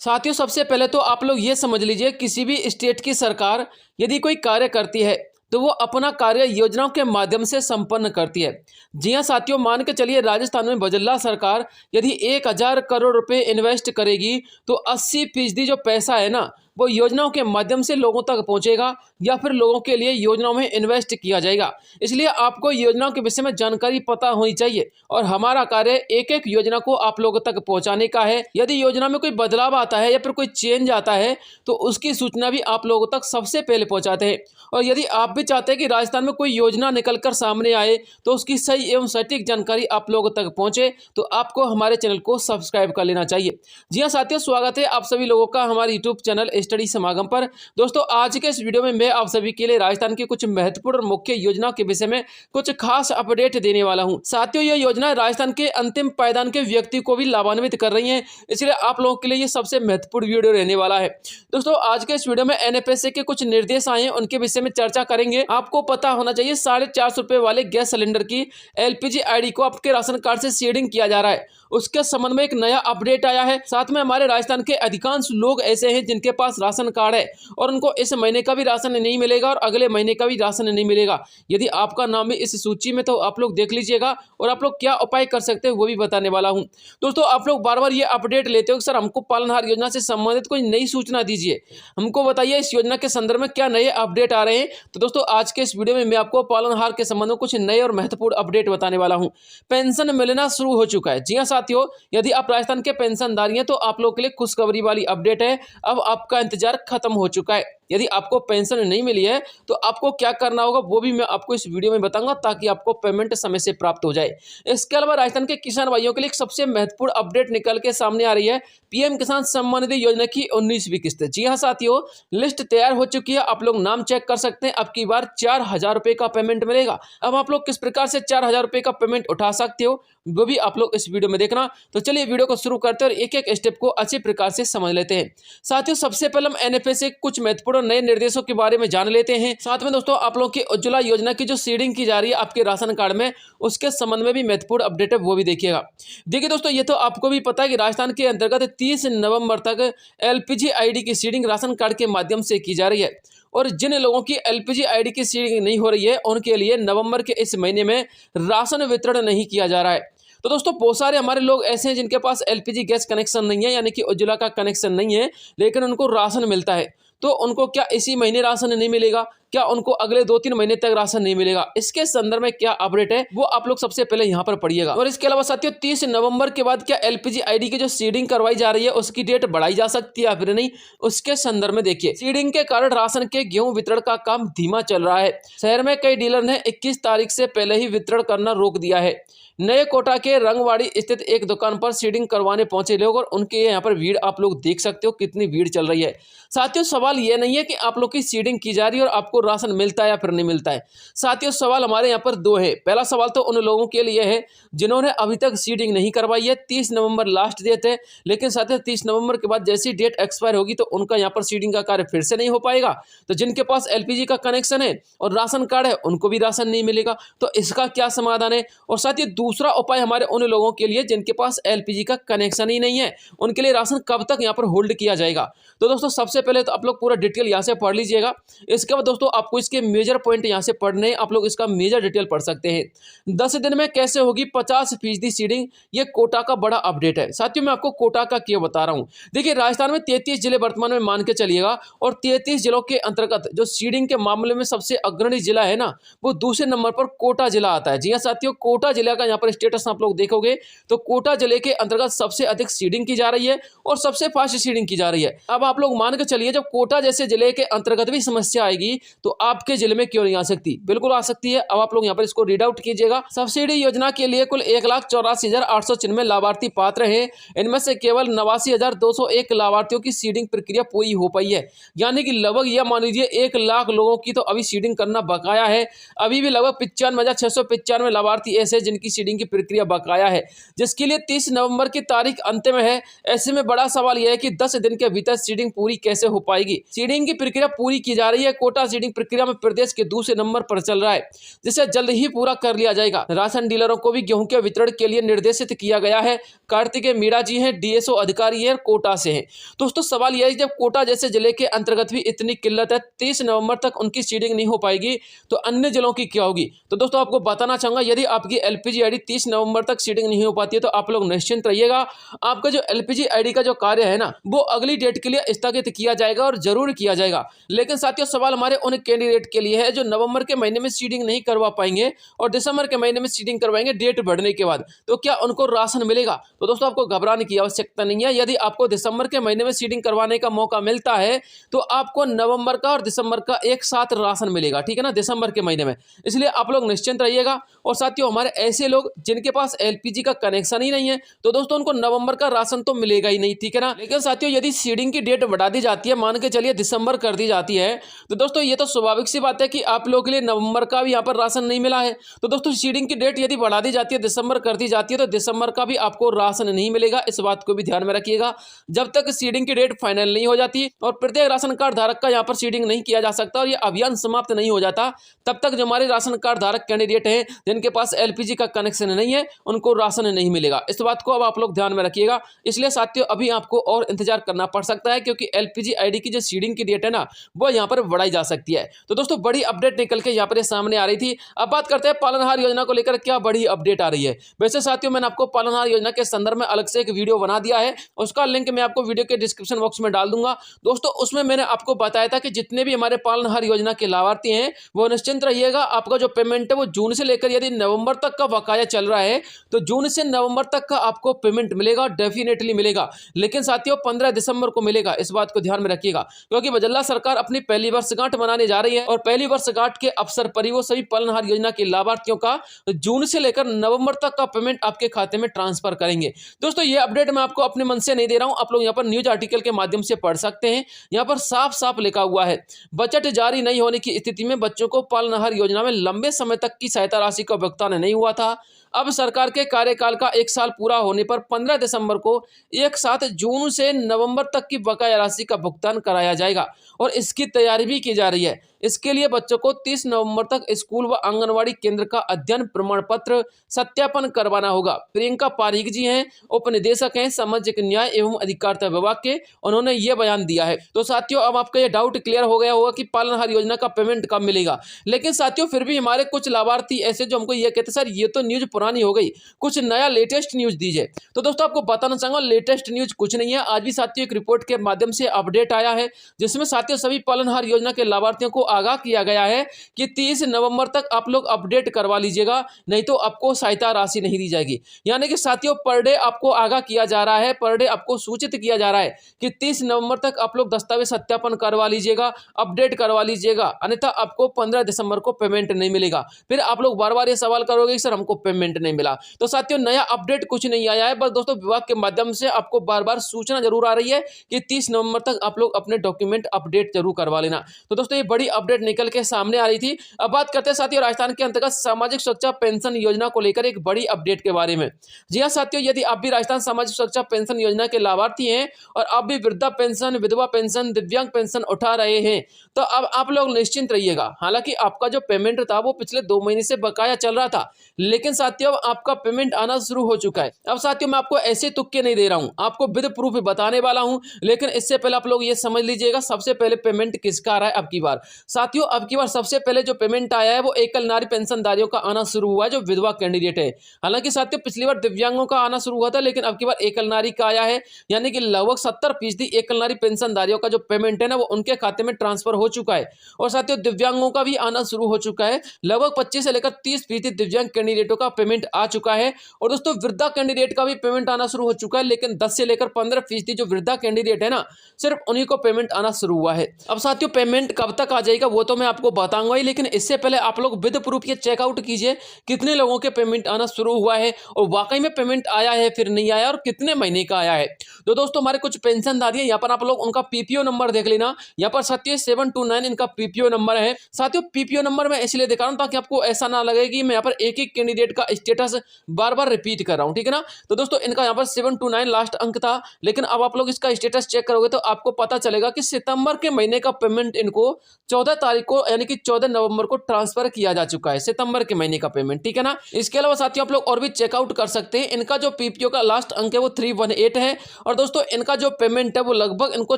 साथियों, सबसे पहले तो आप लोग ये समझ लीजिए, किसी भी स्टेट की सरकार यदि कोई कार्य करती है तो वो अपना कार्य योजनाओं के माध्यम से संपन्न करती है। जी हाँ साथियों, मान के चलिए राजस्थान में बजल्ला सरकार यदि 1000 करोड़ रुपए इन्वेस्ट करेगी तो 80% जो पैसा है ना, वो योजनाओं के माध्यम से लोगों तक पहुंचेगा या फिर लोगों के लिए योजनाओं में इन्वेस्ट किया जाएगा। इसलिए आपको योजनाओं के विषय में जानकारी पता होनी चाहिए और हमारा कार्य एक एक योजना को आप लोगों तक पहुंचाने का है। यदि योजना में कोई बदलाव आता है या फिर कोई चेंज आता है तो उसकी सूचना भी आप लोगों तक सबसे पहले पहुंचाते हैं। और यदि आप भी चाहते हैं कि राजस्थान में कोई योजना निकल कर सामने आए तो उसकी सही एवं सटीक जानकारी आप लोगों तक पहुंचे तो आपको हमारे चैनल को सब्सक्राइब कर लेना चाहिए। जी हाँ साथियों, स्वागत है आप सभी लोगों का हमारे यूट्यूब चैनल स्टडी समागम पर। दोस्तों, आज के इस वीडियो में मैं आप सभी के लिए राजस्थान की कुछ महत्वपूर्ण और मुख्य योजनाओं के विषय में कुछ खास अपडेट देने वाला हूं। साथियों, ये योजना राजस्थान के अंतिम पायदान के व्यक्ति को भी लाभान्वित कर रही है, इसलिए आप लोगों के लिए ये सबसे महत्वपूर्ण वीडियो रहने वाला है। दोस्तों, आज के इस वीडियो में एनएफएसए के कुछ निर्देश आए हैं, उनके विषय में चर्चा करेंगे। आपको पता होना चाहिए 450 रुपए वाले गैस सिलेंडर की एलपीजी आईडी को आपके राशन कार्ड से शेडिंग किया जा रहा है, उसके संबंध में एक नया अपडेट आया है। साथ में हमारे राजस्थान के अधिकांश लोग ऐसे हैं जिनके पास राशन कार्ड है और उनको इस महीने का भी राशन नहीं मिलेगा और अगले महीने का भी राशन नहीं मिलेगा। यदि आपका नाम है इस सूची में तो आप लोग देख लीजिएगा और आप लोग क्या उपाय कर सकते हैं वो भी बताने वाला हूं। दोस्तों, आप लोग बार बार ये अपडेट लेते हो कि सर हमको पालनहार योजना से संबंधित कोई नई सूचना दीजिए, हमको बताइए इस योजना के संदर्भ में क्या नए अपडेट आ रहे हैं। तो दोस्तों, आज के इस वीडियो में मैं आपको पालनहार के संबंध में कुछ नए और महत्वपूर्ण अपडेट बताने वाला हूं। पेंशन मिलना शुरू हो चुका है। जी हाँ साथियों, यदि आप राजस्थान के पेंशनधारी हैं तो आप लोगों के लिए खुशखबरी वाली अपडेट है। अब आपका इंतजार खत्म हो चुका है। यदि आपको पेंशन नहीं मिली है तो आपको क्या करना होगा वो भी मैं आपको इस वीडियो में बताऊंगा ताकि आपको पेमेंट समय से प्राप्त हो जाए। इसके अलावा राजस्थान के किसान भाइयों के लिए एक सबसे महत्वपूर्ण अपडेट निकल के सामने आ रही है, पीएम किसान सम्मान निधि योजना की 19वीं किस्त। जी हाँ साथियों, लिस्ट तैयार हो चुकी है, आप लोग नाम चेक कर सकते हैं। अब की बार 4000 रुपए का पेमेंट मिलेगा। अब आप लोग किस प्रकार से 4000 रुपए का पेमेंट उठा सकते हो वो भी आप लोग इस वीडियो में देखना। तो चलिए वीडियो को शुरू करते हैं और एक एक स्टेप को अच्छी प्रकार से समझ लेते हैं। साथियों, सबसे पहले हम एनएफएसए कुछ महत्वपूर्ण नए निर्देशों के बारे में जान लेते हैं। साथ में दोस्तों, आप लोगों की उज्ज्वला योजना की जो सीडिंग की जा रही है आपके राशन कार्ड में, उसके संबंध में भी महत्वपूर्ण अपडेट है, वो भी देखिएगा। देखिए दोस्तों, ये तो आपको भी पता है कि राजस्थान के अंतर्गत 30 नवंबर तक एलपीजी आईडी की सीडिंग राशन कार्ड के माध्यम से की जा रही है और जिन लोगों की एलपीजी आईडी की सीडिंग नहीं हो रही है उनके लिए नवंबर के इस महीने में राशन वितरण नहीं किया जा रहा है। तो दोस्तों, बहुत सारे हमारे लोग ऐसे हैं जिनके पास एलपीजी गैस कनेक्शन नहीं है, यानी कि उज्ज्वला का कनेक्शन नहीं है, लेकिन उनको राशन मिलता है। तो उनको क्या इसी महीने राशन नहीं मिलेगा, क्या उनको अगले 2-3 महीने तक राशन नहीं मिलेगा? इसके संदर्भ में क्या अपडेट है वो आप लोग सबसे पहले यहाँ पर पढ़िएगा। और इसके अलावा साथियों, 30 नवंबर के बाद क्या एलपीजी आईडी की जो सीडिंग करवाई जा रही है उसकी डेट बढ़ाई जा सकती है या फिर नहीं, उसके संदर्भ में देखिए। सीडिंग के कारण राशन के गेहूं वितरण का काम धीमा चल रहा है। शहर में कई डीलर ने 21 तारीख से पहले ही वितरण करना रोक दिया है। नए कोटा के रंगवाड़ी स्थित एक दुकान पर सीडिंग करवाने पहुंचे लोग और उनके यहाँ पर भीड़ आप लोग देख सकते हो कितनी भीड़ चल रही है। साथियों, सवाल यह नहीं है कि आप लोग की सीडिंग की जा रही है और आपको राशन मिलता है या फिर नहीं मिलता है। साथियों, सवाल हमारे यहाँ पर दो है। पहला सवाल तो उन लोगों के लिए है जिन्होंने अभी तक सीडिंग नहीं करवाई है। 30 नवंबर लास्ट डेट है, लेकिन साथियों 30 नवंबर के बाद जैसी डेट एक्सपायर होगी तो उनका यहाँ पर सीडिंग का कार्य फिर से नहीं हो पाएगा। तो जिनके पास एलपीजी का कनेक्शन है और राशन कार्ड है उनको भी राशन नहीं मिलेगा। तो इसका क्या समाधान है? और साथियों, दूसरा उपाय हमारे उन लोगों के लिए जिनके पास एलपीजी का कनेक्शन ही नहीं है, उनके लिए राशन कब तक यहाँ पर होल्ड किया जाएगा? तो दोस्तों, सबसे पहले तो आप लोग पूरा डिटेल यहाँ से पढ़ लीजिएगा। इसके बाद दोस्तों आपको इसके मेजर पॉइंट यहाँ से पढ़ने हैं, आप लोग इसका मेजर डिटेल पढ़ सकते हैं। 10 दिन में कैसे होगी 50% सीडिंग, ये कोटा का बड़ा अपडेट है। साथियों, मैं आपको कोटा का क्यों बता रहा हूँ। देखिए, राजस्थान में 33 जिले वर्तमान में मान के चलिएगा और 33 जिलों के अंतर्गत जो सीडिंग के मामले में सबसे अग्रणी जिला है ना, वो दूसरे नंबर पर कोटा जिला आता है। जी हाँ साथियों, कोटा जिला का यहाँ पर स्टेटस आप लोग देखोगे तो कोटा जिले के अंतर्गत सबसे अधिक सीडिंग की जा रही है और सबसे फास्ट सीडिंग की जा रही है। अब आप लोग मान के चलिए, जब कोटा जैसे जिले के अंतर्गत भी समस्या आएगी तो आपके जिले में क्यों नहीं आ सकती? बिल्कुल आ सकती है। अब आप लोग यहाँ पर इसको रीड आउट कीजिएगा। सब्सिडी योजना के लिए कुल 1,84,896 लाभार्थी पात्र हैं। इनमें से केवल 89,201 लाभार्थियों की सीडिंग प्रक्रिया पूरी हो पाई है, यानी कि लगभग यह मान लीजिए 1 लाख लोगों की तो अभी सीडिंग करना बकाया है। अभी भी लगभग 95,695 लाभार्थी ऐसे जिनकी सीडिंग सीडिंग की प्रक्रिया बकाया है, जिसके लिए 30 नवंबर की तारीख अंतिम है। ऐसे में बड़ा सवाल यह है कि 10 दिन के भीतर सीडिंग पूरी कैसे हो पाएगी। सीडिंग की प्रक्रिया पूरी की जा रही है। कोटा सीडिंग प्रक्रिया में प्रदेश के दूसरे नंबर पर चल रहा है, जिसे जल्द ही पूरा कर लिया जाएगा। राशन डीलरों को भी गेहूं के वितरण के लिए निर्देशित किया गया है। कार्तिकेय मीणा जी हैं, डीएसओ अधिकारी है, कोटा से हैं। दोस्तों सवाल यह है, जब कोटा जैसे जिले के अंतर्गत भी इतनी किल्लत है, 30 नवंबर तक उनकी सीडिंग नहीं हो पाएगी, तो अन्य जिलों की क्या होगी। तो दोस्तों आपको बताना चाहूंगा, यदि आपकी एलपीजी आईडी 30 नवंबर तक सीडिंग नहीं हो पाती है तो आप लोग निश्चिंत रहिएगा। आपका जो एलपीजी आईडी का जो कार्य है ना, वो अगली डेट के लिए स्थगित किया जाएगा और जरूर किया जाएगा। लेकिन साथियों सवाल हमारे उन कैंडिडेट के लिए है जो नवंबर के महीने में सीडिंग नहीं करवा पाएंगे और दिसंबर के महीने में सीडिंग करवाएंगे डेट बढ़ने के बाद, तो क्या उनको राशन मिलेगा। तो दोस्तों आपको घबराने की आवश्यकता नहीं है। यदि आपको दिसंबर के महीने में सीडिंग करवाने का मौका मिलता है तो आपको नवंबर का और दिसंबर का एक साथ राशन मिलेगा, ठीक है ना, दिसंबर के महीने में। इसलिए आप लोग निश्चिंत रहिएगा। और साथियों हमारे ऐसे लोग जिनके पास एलपीजी का कनेक्शन ही नहीं है, तो दोस्तों उनको नवंबर का राशन तो मिलेगा ही नहीं, ठीक है ना। लेकिन साथियों यदि सीडिंग की डेट बढ़ा दी जाती है, मान के चलिए दिसंबर कर दी जाती है, तो दोस्तों ये तो स्वाभाविक सी बात है कि आप लोगों के लिए नवंबर का भी यहाँ पर राशन नहीं मिला है। तो दोस्तों सीडिंग की डेट यदि बढ़ा दी जाती है, दिसंबर कर दी जाती है, तो दिसंबर का भी आपको राशन नहीं मिलेगा। इस बात को भी ध्यान में रखिएगा। जब तक सीडिंग की डेट फाइनल नहीं हो जाती और प्रत्येक राशन कार्ड धारक का यहाँ पर सीडिंग नहीं किया जा सकता और ये अभियान समाप्त नहीं हो जाता, तब तक जो हमारे राशन कार्ड धारक कैंडिडेट हैं जिनके पास एलपीजी का कनेक्शन नहीं है, उनको राशन नहीं मिलेगा। इस बात को अब आप लोग ध्यान में रखिएगा। इसलिए साथियों अभी आपको और इंतजार करना पड़ सकता है, क्योंकि एलपीजी आईडी की जो सीडिंग की डेट है ना, वो यहाँ पर बढ़ाई जा सकती है। तो दोस्तों बड़ी अपडेट निकल के यहाँ पर सामने आ रही थी। अब बात करते हैं पालनहार योजना को लेकर क्या बड़ी अपडेट आ रही है। वैसे साथियों मैंने आपको पालनहार योजना के संदर्भ में अलग से एक वीडियो बना दिया है, उसका लिंक मैं आपको वीडियो के डिस्क्रिप्शन बॉक्स में डाल दूंगा। दोस्तों उसमें मैंने आपको बताया था कि जितने भी हमारे पालनहार योजना के लाभार्थी हैं वो निश्चिंत रहिएगा, आपका जो पेमेंट है वो जून से लेकर यदि नवंबर तक का बकाया चल रहा है तो जून से नवंबर तक का आपको पेमेंट मिलेगा, डेफिनेटली मिलेगा। लेकिन साथियों 15 दिसंबर को मिलेगा, इस बात को ध्यान में रखिएगा, क्योंकि बजल्ला सरकार अपनी पहली वर्षगांठ मनाने जा रही है और पहली वर्षगांठ के अवसर पर ही वो सभी पालनहार योजना के लाभार्थियों का जून से लेकर नवंबर तक का पेमेंट आपके खाते में ट्रांसफर करेंगे। दोस्तों ये अपडेट मैं आपको अपने मन से नहीं दे रहा हूं, आप लोग यहाँ पर न्यूज आर्टिकल के माध्यम से पढ़ सकते हैं। यहाँ पर साफ साफ लिखा हुआ है, बजट जारी नहीं होने की स्थिति में बच्चों को पालनहार योजना में लंबे समय तक की सहायता राशि का भुगतान नहीं हुआ था। अब सरकार के कार्यकाल का 1 साल पूरा होने पर 15 दिसंबर को एक साथ जून से नवंबर तक की बकाया राशि का भुगतान कराया जाएगा और इसकी तैयारी भी की जा रही है। इसके लिए बच्चों को 30 नवंबर तक स्कूल व आंगनवाड़ी केंद्र का अध्ययन प्रमाण पत्र सत्यापन करवाना होगा। प्रियंका पारीक जी हैं, उपनिदेशक हैं सामाजिक न्याय एवं अधिकारिता विभाग के, उन्होंने ये बयान दिया है। तो साथियों अब आपका ये डाउट क्लियर हो गया होगा कि पालनहार योजना का पेमेंट कब मिलेगा। लेकिन साथियों फिर भी हमारे कुछ लाभार्थी ऐसे जो हमको ये कहते सर ये तो न्यूज पुरानी हो गई, कुछ नया लेटेस्ट न्यूज दीजिए। तो दोस्तों आपको बताना चाहूंगा लेटेस्ट न्यूज कुछ नहीं है। आज भी साथियों एक रिपोर्ट के माध्यम से अपडेट आया है, जिसमें साथियों सभी पालनहार योजना के लाभार्थियों को आगाह किया गया है कि 30 नवंबर तक आप लोग अपडेट करवा लीजिएगा, नहीं तो आपको सहायता राशि नहीं दी जाएगी। यानी कि साथियों पर डे आपको आगाह किया जा रहा है, पर डे आपको सूचित किया जा रहा है कि 30 नवंबर तक आप लोग दस्तावेज सत्यापन करवा लीजिएगा, अपडेट करवा लीजिएगा, अन्यथा आपको 15 दिसंबर को पेमेंट नहीं मिलेगा। फिर आप लोग बार बार ये सवाल करोगे सर हमको पेमेंट नहीं मिला। तो साथियों नया अपडेट कुछ नहीं आया है, बस दोस्तों विभाग के माध्यम से आपको बार बार सूचना जरूर आ रही है कि 30 नवंबर तक आप लोग अपने डॉक्यूमेंट अपडेट जरूर करवा लेना। तो दोस्तों ये बड़ी अपडेट निकल के सामने आ रही थी। अब बात करते हैं साथियों राजस्थान के अंतर्गत सामाजिक सुरक्षा पेंशन योजना को लेकर एक बड़ी अपडेट के बारे में। जी हां साथियों, यदि आप भी राजस्थान सामाजिक सुरक्षा पेंशन योजना के लाभार्थी हैं और आप भी वृद्धा पेंशन, विधवा पेंशन, दिव्यांग पेंशन उठा रहे हैं तो अब आप लोग निश्चिंत रहिएगा। हालांकि आपका जो पेमेंट था वो पिछले 2 महीने से बकाया चल रहा था, लेकिन साथियों आपका पेमेंट आना शुरू हो चुका है। अब साथियों मैं आपको ऐसे तुक्के नहीं दे रहा हूं, आपको विद प्रूफ बताने वाला हूं, लेकिन इससे पहले आप लोग ये समझ लीजिएगा सबसे पहले पेमेंट किसका आ रहा है अब की बार। साथियों अब की बार सबसे पहले जो पेमेंट आया है वो एकल नारी पेंशनधारियों का आना शुरू हुआ है जो विधवा कैंडिडेट है। हालांकि साथियों पिछली बार दिव्यांगों का आना शुरू हुआ था, लेकिन अब की बार एकल नारी का आया है, यानी कि लगभग 70% एकल नारी पेंशनधारियों का जो पेमेंट है ना वो उनके खाते में ट्रांसफर हो चुका है। और साथियों दिव्यांगों का भी आना शुरू हो चुका है, लगभग 25 से लेकर 30% दिव्यांग कैंडिडेटों का पेमेंट आ चुका है। और दोस्तों वृद्धा कैंडिडेट का भी पेमेंट आना शुरू हो चुका है, लेकिन 10 से लेकर 15% जो वृद्धा कैंडिडेट है ना सिर्फ उन्हीं को पेमेंट आना शुरू हुआ है। अब साथियों पेमेंट कब तक आ जाएगा वो तो मैं आपको बताऊंगा ही, लेकिन इससे पहले आप लोग विद प्रूफ ये चेकआउट कीजिए कितने लोगों के पेमेंट आना शुरू हुआ है और वाकई में पेमेंट आया है फिर नहीं आया और कितने महीने का आया है। तो दोस्तों हमारे कुछ पेंशनधारी हैं, यहाँ पर आप लोग उनका पीपीओ नंबर देख लेना। यहाँ पर साथियों 729 इनका पीपीओ नंबर है। साथियों पीपीओ नंबर मैं इसलिए दिखा रहा हूँ ताकि आपको ऐसा ना लगे कि मैं यहाँ पर एक एक कैंडिडेट का स्टेटस बार बार रिपीट कर रहा हूँ, ठीक है ना। तो दोस्तों इनका यहाँ पर 729 लास्ट अंक था, लेकिन अब आप लोग इसका स्टेटस चेक करोगे तो आपको पता चलेगा कि सितंबर के महीने का पेमेंट इनको 14 तारीख को यानी कि 14 नवंबर को ट्रांसफर किया जा चुका है, सितंबर के महीने का पेमेंट, ठीक है ना। इसके अलावा साथियों आप लोग और भी चेकआउट कर सकते हैं। इनका जो पीपीओ का लास्ट अंक है वो 318 है, और दोस्तों इनका जो पेमेंट है वो लगभग इनको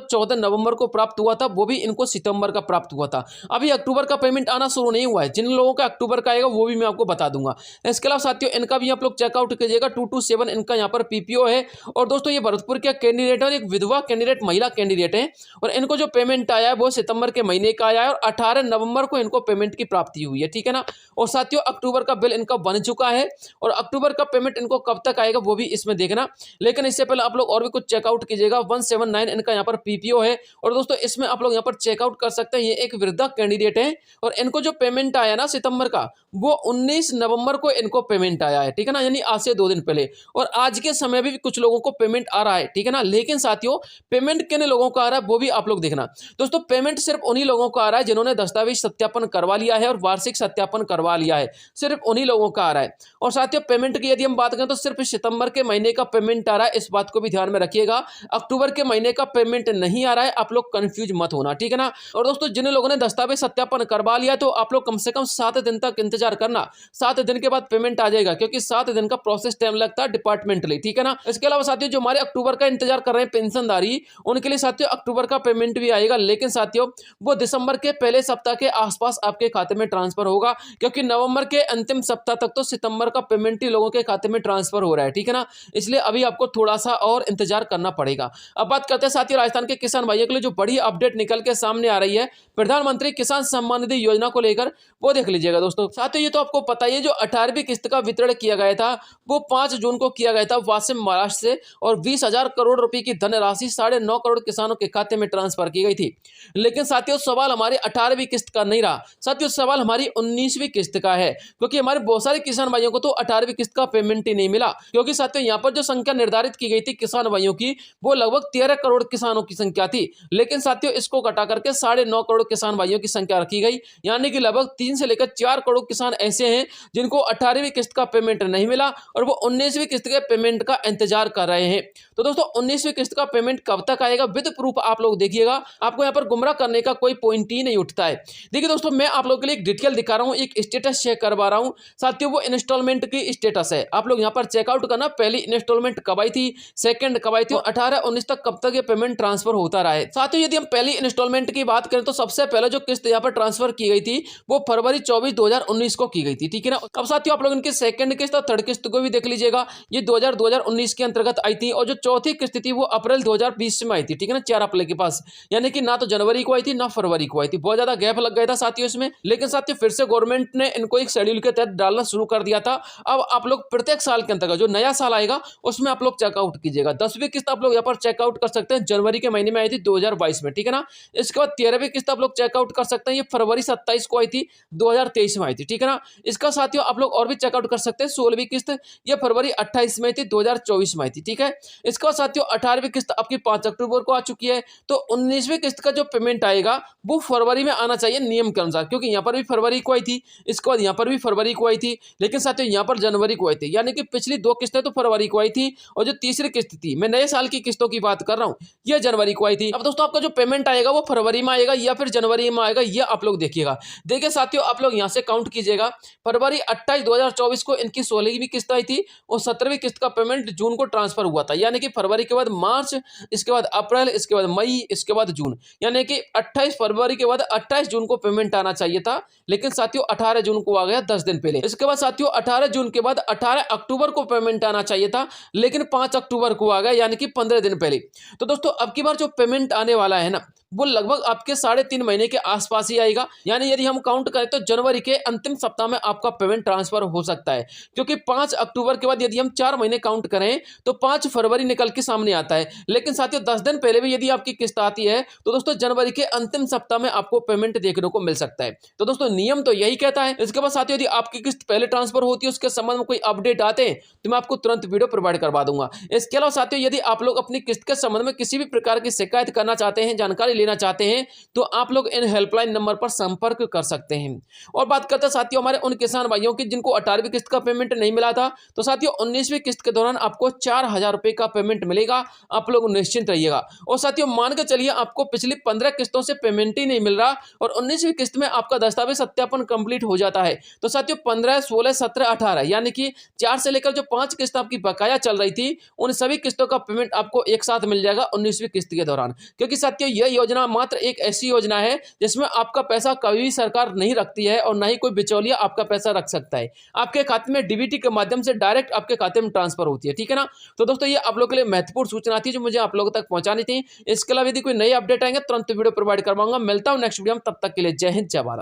14 नवंबर को प्राप्त हुआ था, वो भी इनको सितंबर का प्राप्त हुआ था। अभी अक्टूबर का पेमेंट आना शुरू नहीं हुआ है, जिन लोगों का अक्टूबर का आएगा वो भी मैं आपको बता दूंगा। इसके अलावा साथियों इनका भी आप लोग चेकआउट कीजिएगा, 227 इनका यहाँ पर पीपीओ है। और दोस्तों ये भरतपुर के कैंडिडेट और एक विधवा कैंडिडेट, महिला कैंडिडेट है, और इनको जो पेमेंट आया है वो सितंबर के महीने का आया है, और 18 नवंबर को इनको पेमेंट की प्राप्ति हुई है, ठीक है ना। और साथियों अक्टूबर का बिल इनका बन चुका है, और अक्टूबर का पेमेंट इनको कब तक आएगा वो भी इसमें देखना। लेकिन इससे पहले आप लोग और भी कुछ चेकआउट कीजिएगा। 179 इनका यहाँ पर पीपीओ है, और दोस्तों इसमें आप लोग यहाँ पर चेकआउट कर सकते हैं। ये एक वृद्धा कैंडिडेट है, और इनको जो पेमेंट आया ना सितंबर का, वो 19 नवंबर को इनको पेमेंट आया है, ठीक है ना, यानी आज से 2 दिन पहले। और आज के समय भी कुछ लोगों को पेमेंट आ रहा है, ठीक है ना। लेकिन साथियों पेमेंट किन लोगों का आ रहा है वो भी आप लोग देखना। दोस्तों पेमेंट सिर्फ उन्हीं लोगों का आ रहा है जिन्होंने दस्तावेज सत्यापन करवा लिया है और वार्षिक सत्यापन करवा लिया है, सिर्फ उन्हीं लोगों का आ रहा है। और साथियों पेमेंट की यदि हम बात करें तो सिर्फ सितंबर के महीने का पेमेंट आ रहा है, इस बात को भी ध्यान में रखिएगा। अक्टूबर के महीने का पेमेंट नहीं आ रहा है, आप लोग कंफ्यूज मत होना, ठीक है ना। और दोस्तों जिन लोगों ने दस्तावेज सत्यापन करवा लिया तो आप लोग कम से कम 7 दिन तक इंतजार करना, 7 दिन के बाद पेमेंट आ जाएगा, क्योंकि 7 दिन का प्रोसेस टाइम लगता है डिपार्टमेंटली, ठीक है ना। इसके अलावा साथियों जो हमारे अक्टूबर का इंतजार कर रहे हैं पेंशनधारी, उनके लिए साथियों अक्टूबर का पेमेंट भी आएगा, लेकिन साथियों वो दिसंबर के पहले सप्ताह के आसपास आपके खाते में ट्रांसफर होगा, क्योंकि नवंबर के अंतिम सप्ताह तक तो सितंबर का पेमेंट ही लोगों के खाते में ट्रांसफर हो रहा है, ठीक है ना। इसलिए अभी आपको थोड़ा सा और इंतजार करना पड़ेगा। अब बात करते हैं साथियों राजस्थान के किसान भाइयों के लिए जो बड़ी अपडेट निकल के सामने आ रही है प्रधानमंत्री किसान सम्मान निधि योजना को लेकर, वो देख लीजिएगा दोस्तों। साथियों ये तो आपको पता ही है, जो 18वीं किस्त का वितरण किया गया था वो 5 जून को किया गया था वाशिम महाराष्ट्र से, और 20,000 करोड़ रुपए की धनराशि 9.5 करोड़ किसानों के खाते में ट्रांसफर की गई थी। लेकिन साथियों सवाल हमारे 18वीं किस्त का नहीं रहा, साथियों सवाल हमारी 19वीं किस्त का है, क्योंकि हमारे बहुत सारे किसान भाइयों को तो 18वीं किस्त का पेमेंट ही नहीं मिला। क्योंकि साथियों यहाँ पर जो संख्या निर्धारित की गई थी किसान भाइयों की, वो लगभग 13 करोड़ किसानों की संख्या थी, लेकिन साथियों इसको घटा करके 9.5 करोड़ किसान भाइयों की संख्या रखी गई, यानी कि लगभग 3 से लेकर 4 करोड़ किसान ऐसे हैं जिनको 18वीं किस्त का पेमेंट नहीं मिला, और वो 19वीं किस्त के पेमेंट का इंतजार कर रहे हैं। तो दोस्तों 19वीं किस्त का पेमेंट कब तक आएगा विद प्रूफ आप लोग देखिएगा, आपको यहाँ पर गुमराह करने का कोई पॉइंट ही नहीं उठता है। देखिए दोस्तों मैं आप लोगों के लिए एक डिटेल दिखा रहा हूँ, एक स्टेटस चेक करवा रहा हूँ साथियों, वो इंस्टॉलमेंट की स्टेटस है। आप लोग यहाँ पर चेकआउट करना, पहली इंस्टॉलमेंट कब आई थी, सेकंड कब आई थी, 18-19 तक कब तक ये पेमेंट ट्रांसफर होता रहा है। साथियों यदि हम पहली इंस्टॉलमेंट की बात करें तो सबसे पहले जो किस्त यहाँ पर ट्रांसफर की गई थी वो फरवरी 24, 2019 को की गई थी, ठीक है ना। अब साथियों आप लोग इनकी सेकंड किस्त और थर्ड किस्त को भी देख लीजिएगा, ये 2019 के अंतर्गत आई थी, और जो चौथी किस्त थी वो अप्रैल 2020 में आई थी, ठीक है ना, 4 अप्रैल के पास, यानी कि ना तो जनवरी को आई थी ना फरवरी को आई थी, बहुत ज्यादा गैप लग गया था साथियों इसमें। लेकिन साथियों फिर से गवर्नमेंट ने इनको एक शेड्यूल के तहत डालना शुरू कर दिया था। अब आप लोग प्रत्येक साल के अंतर्गत जो नया साल आएगा उसमें आप लोग चेकआउट कीजिएगा। 10वीं किस्त आप लोग यहाँ पर चेकआउट कर सकते हैं, जनवरी के महीने में आई थी 2022 में, ठीक है ना। इसके बाद 13वीं किस्त आप लोग चेकआउट कर सकते हैं, ये फरवरी 27 को आई थी, 2023 में आई थी, ठीक है ना। इसका साथियों आप लोग और भी चेकआउट कर सकते हैं, 16वीं किस्त ये फरवरी 28 में आई थी, 2024 में आई थी, ठीक है। इसका साथियों 18वीं किस्त आपकी 5 अक्टूबर को आ चुकी है, तो 19वीं किस्त का जो पेमेंट आएगा वो फरवरी में आना चाहिए नियम के अनुसार, क्योंकि यहाँ पर भी फरवरी को आई थी, इसके बाद यहाँ पर भी फरवरी को आई थी, लेकिन साथियों यहाँ पर जनवरी को आई थी, यानी कि पिछली 2 किस्तें तो फरवरी को आई थी, और जो तीसरी किस्त थी, मैं नए साल की किस्तों की बात कर रहा हूँ, यह जनवरी को आई थी। अब दोस्तों आपका जो पेमेंट आएगा वो फरवरी में आएगा या फिर जनवरी में आएगा, ये आप लोग देखिएगा। देखिए साथियों आप लोग यहाँ से काउंट कीजिएगा, फरवरी 28, 2024 को इनकी 16वीं किस्त आई थी, और 17वीं किस्त का पेमेंट जून को ट्रांसफर हुआ था, यानी कि फरवरी के बाद मार्च, इसके बाद अप्रैल, इसके बाद मई, इसके बाद जून, यानी कि 28 फरवरी के बाद 28 जून को पेमेंट आना चाहिए था, लेकिन साथियों 18 जून को आ गया 10 दिन पहले। इसके बाद साथियों 18 जून के बाद 18 अक्टूबर को पेमेंट आना चाहिए था, लेकिन 5 अक्टूबर को आ गया, यानी कि 15 दिन पहले। तो दोस्तों अब की बार जो पेमेंट आने वाला है ना, वो लगभग आपके 3.5 महीने के आसपास ही आएगा, यानी यदि हम काउंट करें तो जनवरी के अंतिम सप्ताह में आपका पेमेंट ट्रांसफर हो सकता है, क्योंकि 5 अक्टूबर के बाद यदि हम 4 महीने काउंट करें तो 5 फरवरी निकल के सामने आता है। लेकिन साथियों 10 दिन पहले भी यदि आपकी किस्त आती है तो दोस्तों जनवरी के अंतिम सप्ताह में आपको पेमेंट देखने को मिल सकता है। तो दोस्तों नियम तो यही कहता है। इसके बाद साथियों यदि आपकी किस्त पहले ट्रांसफर होती है, उसके संबंध में कोई अपडेट आते हैं तो मैं आपको तुरंत वीडियो प्रोवाइड करवा दूंगा। इसके अलावा साथियों यदि आप लोग अपनी किस्त के संबंध में किसी भी प्रकार की शिकायत करना चाहते हैं, जानकारी लेना चाहते हैं तो आप लोग इन हेल्पलाइन नंबर पर संपर्क कर सकते हैं। और बात करते हैं साथियों हमारे उन किसान भाइयों की जिनको 18वीं किस्त का पेमेंट नहीं मिला था, तो साथियों 19वीं किस्त के दौरान आपको 4,000 रुपये का पेमेंट मिलेगा, आप लोग निश्चिंत रहिएगा। और साथियों मान के चलिए आपको पिछली 15 किस्तों से पेमेंट ही नहीं मिल रहा और 19वीं किस्त में आपका दस्तावेज सत्यापन कंप्लीट हो जाता है, तो साथियों 15, 16, 17, 18 यानी कि 4 से लेकर जो 5 किस्त आपकी बकाया चल रही थी उन सभी किस्तों का पेमेंट आपको एक साथ मिल जाएगा 19वीं किस्त के दौरान। क्योंकि साथियों यह योजना मात्र एक ऐसी योजना है जिसमें आपका पैसा कभी भी सरकार नहीं रखती है और ना ही कोई बिचौलिया आपका पैसा रख सकता है। आपके खाते में डीबीटी के माध्यम से डायरेक्ट आपके खाते में ट्रांसफर होती है, ठीक है ना। तो दोस्तों ये आप लोगों के लिए महत्वपूर्ण सूचना थी जो मुझे आप लोगों तक पहुंचानी थी। इसके अलावा यदि कोई नई अपडेट आएंगे तुरंत वीडियो प्रोवाइड करवाऊंगा। मिलता हूं नेक्स्ट वीडियो में, तब तक के लिए जय हिंद जय भारत।